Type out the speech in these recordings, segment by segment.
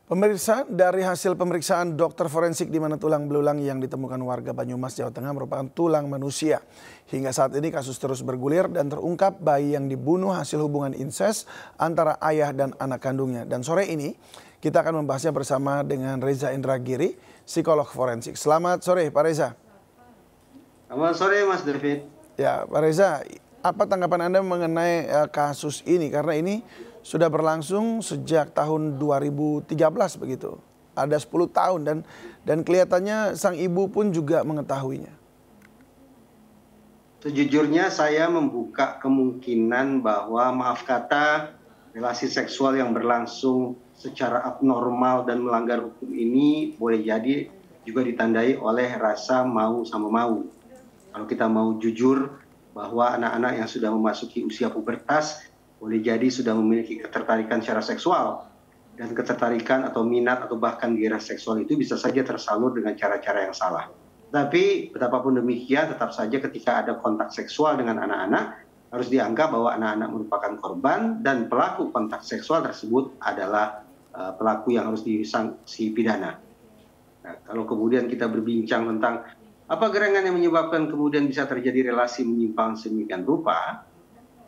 Pemirsa, dari hasil pemeriksaan dokter forensik di mana tulang belulang yang ditemukan warga Banyumas, Jawa Tengah merupakan tulang manusia. Hingga saat ini kasus terus bergulir dan terungkap bayi yang dibunuh hasil hubungan insest antara ayah dan anak kandungnya. Dan sore ini kita akan membahasnya bersama dengan Reza Indragiri, psikolog forensik. Selamat sore Pak Reza. Selamat sore Mas David. Ya Pak Reza, apa tanggapan Anda mengenai kasus ini? Karena ini sudah berlangsung sejak tahun 2013 begitu. Ada 10 tahun dan kelihatannya sang ibu pun juga mengetahuinya. Sejujurnya saya membuka kemungkinan bahwa maaf kata relasi seksual yang berlangsung secara abnormal dan melanggar hukum ini boleh jadi juga ditandai oleh rasa mau sama mau. Kalau kita mau jujur bahwa anak-anak yang sudah memasuki usia pubertas boleh jadi sudah memiliki ketertarikan secara seksual, dan ketertarikan atau minat atau bahkan gairah seksual itu bisa saja tersalur dengan cara-cara yang salah. Tapi betapapun demikian, tetap saja ketika ada kontak seksual dengan anak-anak harus dianggap bahwa anak-anak merupakan korban dan pelaku kontak seksual tersebut adalah pelaku yang harus disanksi pidana. Nah, kalau kemudian kita berbincang tentang apa gerangan yang menyebabkan kemudian bisa terjadi relasi menyimpang sedemikian rupa,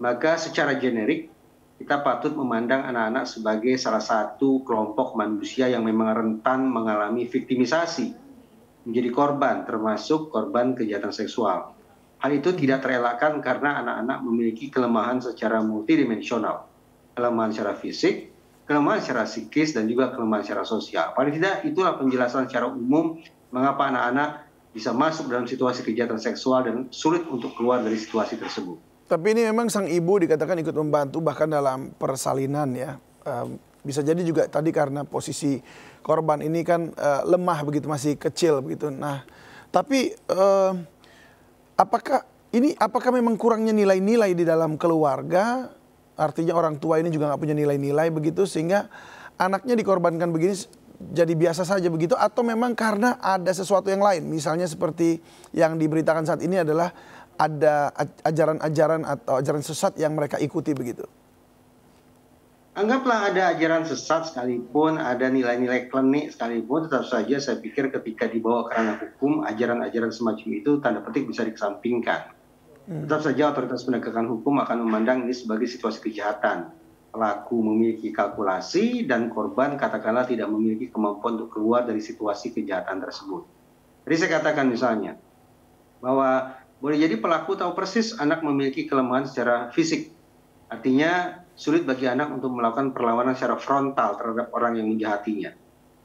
maka secara generik kita patut memandang anak-anak sebagai salah satu kelompok manusia yang memang rentan mengalami viktimisasi, menjadi korban, termasuk korban kejahatan seksual. Hal itu tidak terelakkan karena anak-anak memiliki kelemahan secara multidimensional, kelemahan secara fisik, kelemahan secara psikis, dan juga kelemahan secara sosial. Paling tidak itulah penjelasan secara umum mengapa anak-anak bisa masuk dalam situasi kejahatan seksual dan sulit untuk keluar dari situasi tersebut. Tapi ini memang sang ibu dikatakan ikut membantu bahkan dalam persalinan ya. Bisa jadi juga tadi karena posisi korban ini kan lemah begitu, masih kecil begitu. Nah, tapi apakah memang kurangnya nilai-nilai di dalam keluarga? Artinya orang tua ini juga nggak punya nilai-nilai begitu sehingga anaknya dikorbankan begini jadi biasa saja begitu, atau memang karena ada sesuatu yang lain? Misalnya seperti yang diberitakan saat ini adalah ada ajaran-ajaran atau ajaran sesat yang mereka ikuti begitu. Anggaplah ada ajaran sesat sekalipun, ada nilai-nilai klinik sekalipun, tetap saja saya pikir ketika dibawa ke ranah hukum, ajaran-ajaran semacam itu tanda petik bisa dikesampingkan. Tetap saja otoritas penegakan hukum akan memandang ini sebagai situasi kejahatan. Pelaku memiliki kalkulasi dan korban katakanlah tidak memiliki kemampuan untuk keluar dari situasi kejahatan tersebut. Jadi saya katakan misalnya bahwa boleh jadi pelaku tahu persis anak memiliki kelemahan secara fisik. Artinya sulit bagi anak untuk melakukan perlawanan secara frontal terhadap orang yang menjahatinya.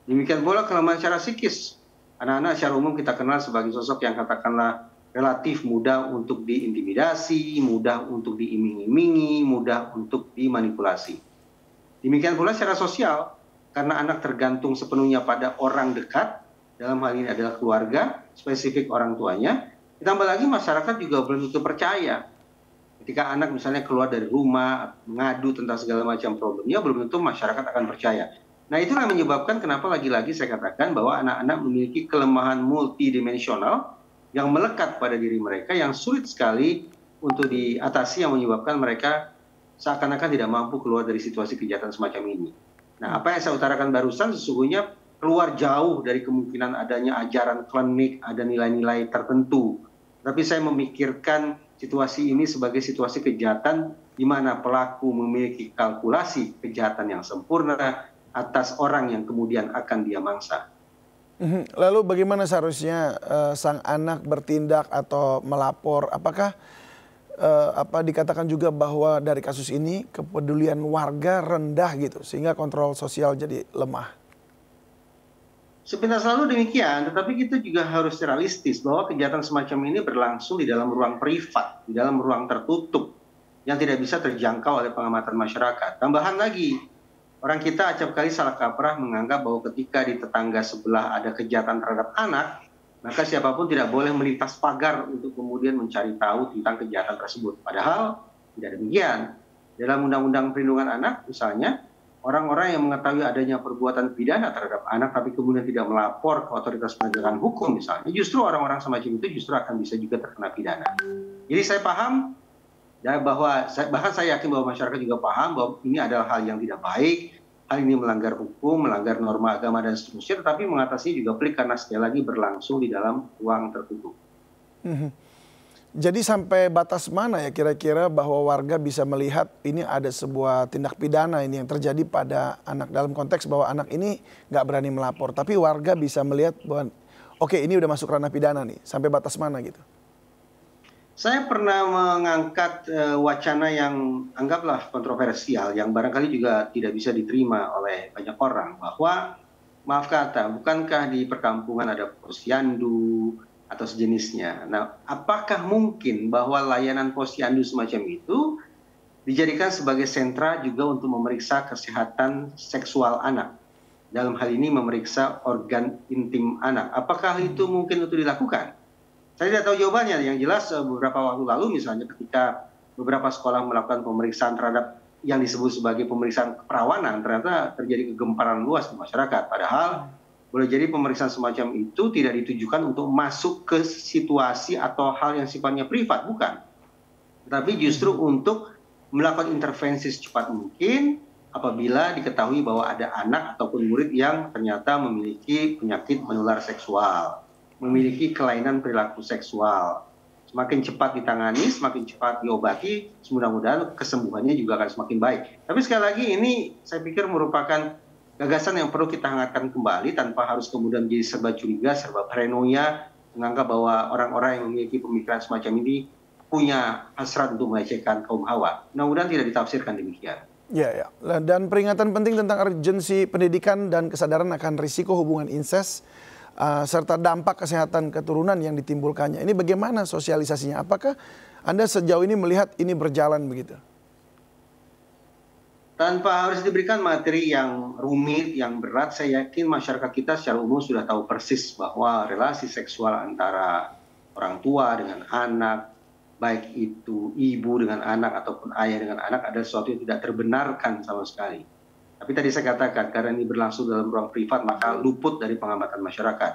Demikian pula kelemahan secara psikis. Anak-anak secara umum kita kenal sebagai sosok yang katakanlah relatif mudah untuk diintimidasi, mudah untuk diiming-imingi, mudah untuk dimanipulasi. Demikian pula secara sosial, karena anak tergantung sepenuhnya pada orang dekat, dalam hal ini adalah keluarga, spesifik orang tuanya. Ditambah lagi masyarakat juga belum tentu percaya. Ketika anak misalnya keluar dari rumah, mengadu tentang segala macam problemnya, belum tentu masyarakat akan percaya. Nah, itulah yang menyebabkan kenapa lagi-lagi saya katakan bahwa anak-anak memiliki kelemahan multidimensional yang melekat pada diri mereka, yang sulit sekali untuk diatasi, yang menyebabkan mereka seakan-akan tidak mampu keluar dari situasi kejahatan semacam ini. Nah, apa yang saya utarakan barusan sesungguhnya keluar jauh dari kemungkinan adanya ajaran klinik, ada nilai-nilai tertentu. Tapi saya memikirkan situasi ini sebagai situasi kejahatan di mana pelaku memiliki kalkulasi kejahatan yang sempurna atas orang yang kemudian akan dia mangsa. Lalu bagaimana seharusnya sang anak bertindak atau melapor? Apakah dikatakan juga bahwa dari kasus ini kepedulian warga rendah gitu sehingga kontrol sosial jadi lemah? Sebenarnya selalu demikian, tetapi kita juga harus realistis bahwa kejahatan semacam ini berlangsung di dalam ruang privat, di dalam ruang tertutup, yang tidak bisa terjangkau oleh pengamatan masyarakat. Tambahan lagi, orang kita acap kali salah kaprah menganggap bahwa ketika di tetangga sebelah ada kejahatan terhadap anak, maka siapapun tidak boleh melintas pagar untuk kemudian mencari tahu tentang kejahatan tersebut. Padahal tidak demikian. Dalam Undang-Undang Perlindungan Anak misalnya, orang-orang yang mengetahui adanya perbuatan pidana terhadap anak tapi kemudian tidak melapor ke otoritas penegakan hukum misalnya, justru orang-orang semacam itu justru akan bisa juga terkena pidana. Jadi saya paham bahwa bahkan saya yakin bahwa masyarakat juga paham bahwa ini adalah hal yang tidak baik, hal ini melanggar hukum, melanggar norma agama dan seterusnya, tetapi mengatasi juga pelik karena sekali lagi berlangsung di dalam ruang tertutup. Jadi sampai batas mana ya kira-kira bahwa warga bisa melihat ini ada sebuah tindak pidana ini yang terjadi pada anak, dalam konteks bahwa anak ini nggak berani melapor, tapi warga bisa melihat bahwa oke, ini udah masuk ranah pidana nih, sampai batas mana gitu? Saya pernah mengangkat wacana yang anggaplah kontroversial, yang barangkali juga tidak bisa diterima oleh banyak orang, bahwa maaf kata, bukankah di perkampungan ada posyandu atau sejenisnya. Nah, apakah mungkin bahwa layanan posyandu semacam itu dijadikan sebagai sentra juga untuk memeriksa kesehatan seksual anak? Dalam hal ini memeriksa organ intim anak. Apakah itu mungkin untuk dilakukan? Saya tidak tahu jawabannya. Yang jelas beberapa waktu lalu misalnya ketika beberapa sekolah melakukan pemeriksaan terhadap yang disebut sebagai pemeriksaan keperawanan, ternyata terjadi kegemparan luas di masyarakat. Padahal boleh jadi pemeriksaan semacam itu tidak ditujukan untuk masuk ke situasi atau hal yang sifatnya privat, bukan. Tetapi justru untuk melakukan intervensi secepat mungkin apabila diketahui bahwa ada anak ataupun murid yang ternyata memiliki penyakit menular seksual, memiliki kelainan perilaku seksual. Semakin cepat ditangani, semakin cepat diobati, mudah-mudahan kesembuhannya juga akan semakin baik. Tapi sekali lagi ini saya pikir merupakan gagasan yang perlu kita hangatkan kembali tanpa harus kemudian menjadi serba curiga, serba paranoia, menganggap bahwa orang-orang yang memiliki pemikiran semacam ini punya hasrat untuk melecehkan kaum hawa. Mudah-mudahan tidak ditafsirkan demikian. Ya, ya. Dan peringatan penting tentang urgensi pendidikan dan kesadaran akan risiko hubungan incest serta dampak kesehatan keturunan yang ditimbulkannya. Ini bagaimana sosialisasinya? Apakah Anda sejauh ini melihat ini berjalan begitu? Tanpa harus diberikan materi yang rumit, yang berat, saya yakin masyarakat kita secara umum sudah tahu persis bahwa relasi seksual antara orang tua dengan anak, baik itu ibu dengan anak ataupun ayah dengan anak, adalah sesuatu yang tidak terbenarkan sama sekali. Tapi tadi saya katakan, karena ini berlangsung dalam ruang privat, maka luput dari pengamatan masyarakat.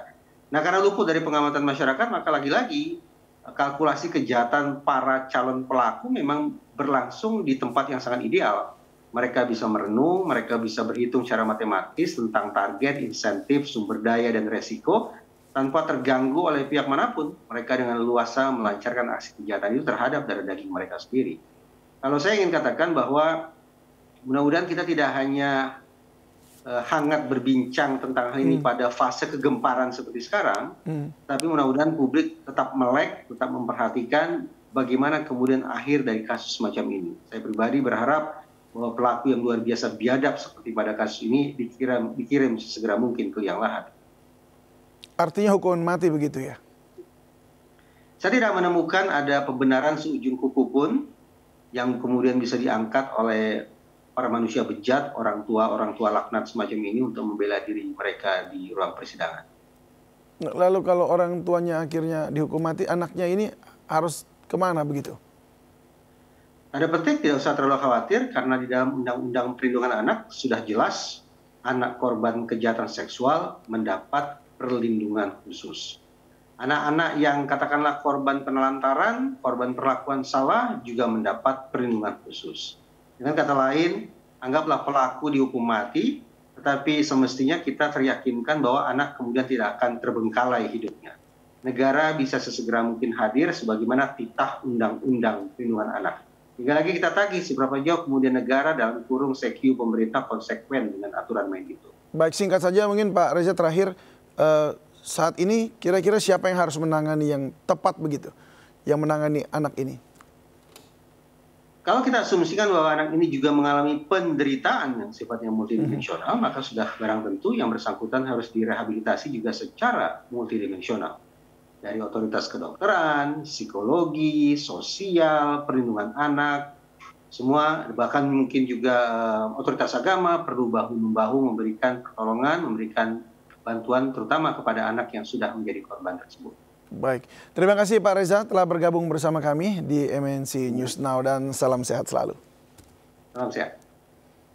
Nah, karena luput dari pengamatan masyarakat, maka lagi-lagi kalkulasi kejahatan para calon pelaku memang berlangsung di tempat yang sangat ideal. Mereka bisa merenung, mereka bisa berhitung secara matematis tentang target, insentif, sumber daya, dan resiko tanpa terganggu oleh pihak manapun. Mereka dengan leluasa melancarkan aksi kejahatan itu terhadap darah daging mereka sendiri. Kalau saya ingin katakan bahwa mudah-mudahan kita tidak hanya hangat berbincang tentang hal ini pada fase kegemparan seperti sekarang, tapi mudah-mudahan publik tetap melek, tetap memperhatikan bagaimana kemudian akhir dari kasus semacam ini. Saya pribadi berharap bahwa pelaku yang luar biasa biadab seperti pada kasus ini dikirim sesegera mungkin ke liang lahat. Artinya hukuman mati begitu ya? Saya tidak menemukan ada pembenaran seujung kuku pun yang kemudian bisa diangkat oleh para manusia bejat, orang tua laknat semacam ini untuk membela diri mereka di ruang persidangan. Lalu kalau orang tuanya akhirnya dihukum mati, anaknya ini harus kemana begitu? Ada petik, tidak usah terlalu khawatir karena di dalam Undang-Undang Perlindungan Anak sudah jelas anak korban kejahatan seksual mendapat perlindungan khusus. Anak-anak yang katakanlah korban penelantaran, korban perlakuan salah juga mendapat perlindungan khusus. Dengan kata lain, anggaplah pelaku dihukum mati, tetapi semestinya kita teryakinkan bahwa anak kemudian tidak akan terbengkalai hidupnya. Negara bisa sesegera mungkin hadir sebagaimana titah Undang-Undang Perlindungan Anak. Tinggal lagi kita tagih seberapa jauh kemudian negara dalam kurung CQ pemerintah konsekuen dengan aturan main itu. Baik, singkat saja mungkin Pak Reza terakhir, saat ini kira-kira siapa yang harus menangani yang tepat begitu, yang menangani anak ini? Kalau kita asumsikan bahwa anak ini juga mengalami penderitaan yang sifatnya multidimensional, maka sudah barang tentu yang bersangkutan harus direhabilitasi juga secara multidimensional. Dari otoritas kedokteran, psikologi, sosial, perlindungan anak, semua, bahkan mungkin juga otoritas agama perlu bahu-membahu memberikan pertolongan, memberikan bantuan terutama kepada anak yang sudah menjadi korban tersebut. Baik, terima kasih Pak Reza telah bergabung bersama kami di MNC News Now dan salam sehat selalu. Salam sehat.